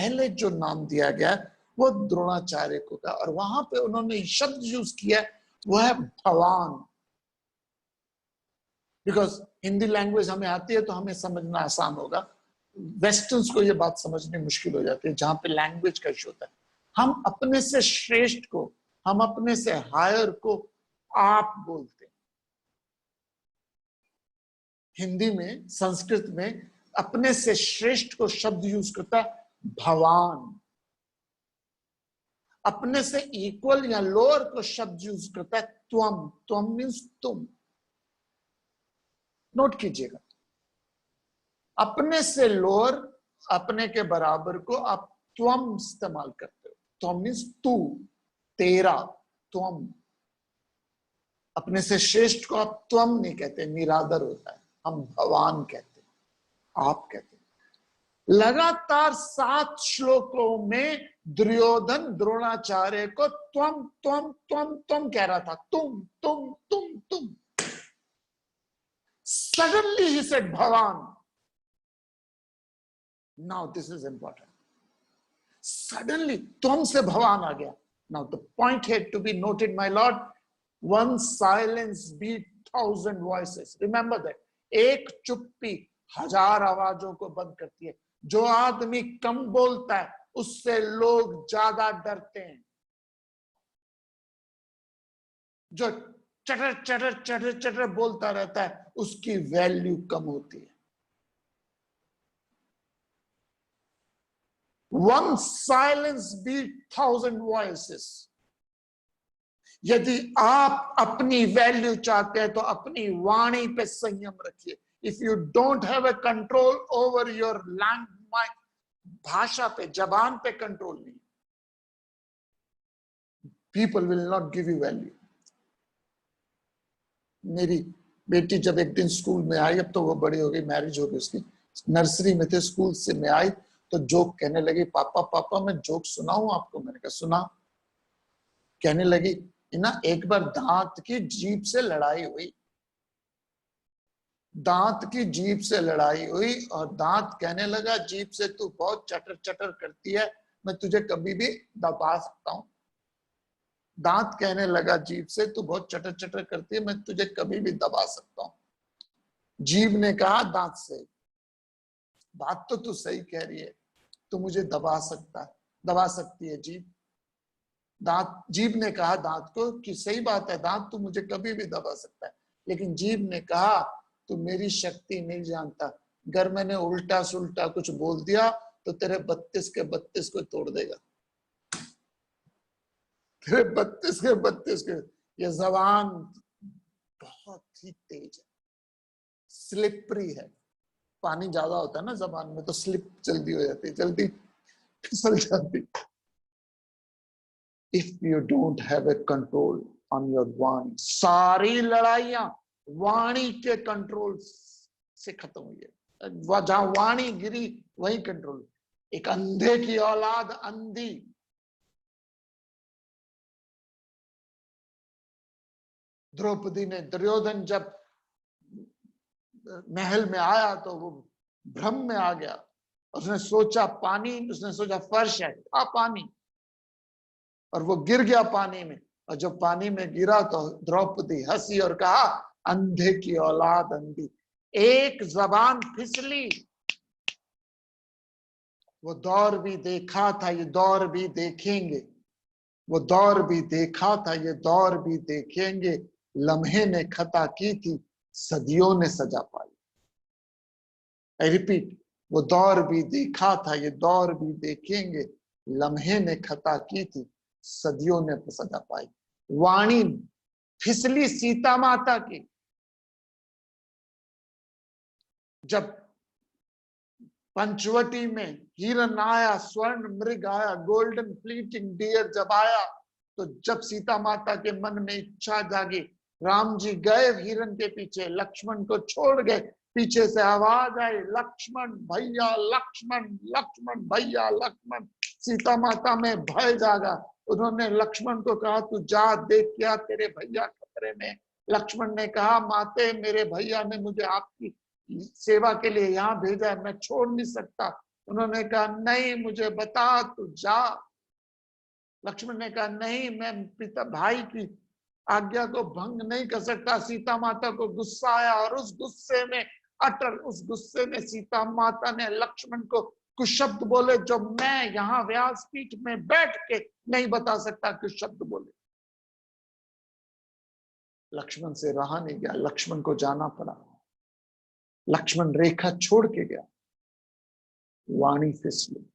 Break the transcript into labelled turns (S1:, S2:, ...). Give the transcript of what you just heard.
S1: पहले जो नाम दिया गया वो द्रोणाचार्य को था, और वहां पे उन्होंने शब्द यूज किया वो है भवान। बिकॉज हिंदी लैंग्वेज हमें आती है तो हमें समझना आसान होगा, वेस्टर्न्स को ये बात समझनी मुश्किल हो जाती है जहां पे लैंग्वेज का इशू होता है। हम अपने से श्रेष्ठ को, हम अपने से हायर को आप बोलते हैं। हिंदी में, संस्कृत में अपने से श्रेष्ठ को शब्द यूज करता है भवान, अपने से इक्वल या लोअर को शब्द यूज करता है त्वम। त्वम मीन्स तुम। नोट कीजिएगा, अपने से लोअर, अपने के बराबर को आप त्वम इस्तेमाल करते हो। त्वम मीन्स तू, तेरा, त्वम। अपने से श्रेष्ठ को आप त्वम नहीं कहते, निरादर होता है, हम भगवान कहते हैं, आप कहते हैं। लगातार 7 श्लोकों में दुर्योधन द्रोणाचार्य को त्वम त्वम त्वम त्वम कह रहा था, तुम तुम तुम तुम। सडनली ही सेड भगवान। Now this is important. Suddenly त्वम से भगवान आ गया। Now the point had to be noted my lord, one silence beat 1000 voices. Remember that. एक चुप्पी 1000 आवाजों को बंद करती है। जो आदमी कम बोलता है उससे लोग ज्यादा डरते हैं। जो चटर चटर चटर चटर बोलता रहता है उसकी वैल्यू कम होती है। One silence beat 1000 voices. यदि आप अपनी वैल्यू चाहते हैं तो अपनी वाणी पे संयम रखिए। If you don't have a control over your language, भाषा पे, जबान पे कंट्रोल नहीं, people will not give you value. मेरी बेटी जब एक दिन स्कूल में आई, अब तो वो बड़ी हो गई, मैरिज हो गई उसकी, नर्सरी में थे, स्कूल से में आई तो जोक कहने लगी, पापा पापा मैं जोक सुनाऊं आपको? मैंने कहा सुना। कहने लगी ना, एक बार दांत की जीभ से लड़ाई हुई, दांत की जीभ से लड़ाई हुई और दांत कहने लगा जीभ से तू बहुत चटर चटर करती है, मैं तुझे कभी भी दबा सकता हूं। दांत कहने लगा जीभ से तू बहुत चटर चटर करती है, मैं तुझे कभी भी दबा सकता हूं। जीभ ने कहा दांत से, बात तो तू सही कह रही है, तू मुझे दबा सकता है, दबा सकती है जीभ। दांत, जीभ ने कहा दांत को कि सही बात है दांत, तू मुझे कभी भी दबा सकता है। लेकिन जीभ ने कहा तू मेरी शक्ति नहीं जानता, अगर मैंने उल्टा सुल्टा कुछ बोल दिया तो तेरे 32 के 32 को तोड़ देगा, तेरे 32 के 32 के। ये जबान बहुत ही तेज है, स्लिपरी है। पानी ज्यादा होता है ना जबान में तो स्लिप जल्दी हो जाती है, जल्दी फिसल जाती। If you don't have a control on your वाणी, सारी लड़ाइयां वाणी के कंट्रोल से खत्म हुई है। जहां वाणी गिरी वही कंट्रोल। एक अंधे की औलाद अंधी। द्रौपदी ने, दुर्योधन जब महल में आया तो वो भ्रम में आ गया। उसने सोचा पानी, उसने सोचा फर्श है, था पानी, और वो गिर गया पानी में। और जब पानी में गिरा तो द्रौपदी हंसी और कहा अंधे की औलाद अंधी। एक जबान फिसली। वो दौर भी देखा था, ये दौर भी देखेंगे, वो दौर भी देखा था, ये दौर भी देखेंगे। लम्हे ने खता की थी, सदियों ने सजा पाई। आई रिपीट, वो दौर भी देखा था, ये दौर भी देखेंगे। लम्हे ने खता की थी, सदियों ने सजा पाई। वाणी फिसली सीता माता की। जब पंचवटी में हिरन आया, स्वर्ण मृग आया, गोल्डन फ्लीटिंग डियर जब आया, तो जब सीता माता के मन में इच्छा जागी, राम जी गए हिरन के पीछे, लक्ष्मण को छोड़ गए। पीछे से आवाज आई लक्ष्मण भैया, लक्ष्मण लक्ष्मण भैया, लक्ष्मण। सीता माता में भय जागा। उन्होंने लक्ष्मण को कहा तू जा, देख क्या तेरे भैया खतरे में। लक्ष्मण ने कहा माते, मेरे भैया ने मुझे आपकी सेवा के लिए यहाँ भेजा है, मैं छोड़ नहीं सकता। उन्होंने कहा नहीं, मुझे बता, तू जा। लक्ष्मण ने कहा नहीं, मैं पिता भाई की आज्ञा को भंग नहीं कर सकता। सीता माता को गुस्सा आया और उस गुस्से में, अटर उस गुस्से में सीता माता ने लक्ष्मण को कुछ शब्द बोले जो मैं यहाँ व्यासपीठ में बैठ के नहीं बता सकता। कुछ शब्द बोले, लक्ष्मण से रहा नहीं गया, लक्ष्मण को जाना पड़ा। लक्ष्मण रेखा छोड़ के गया, वाणी फिसली।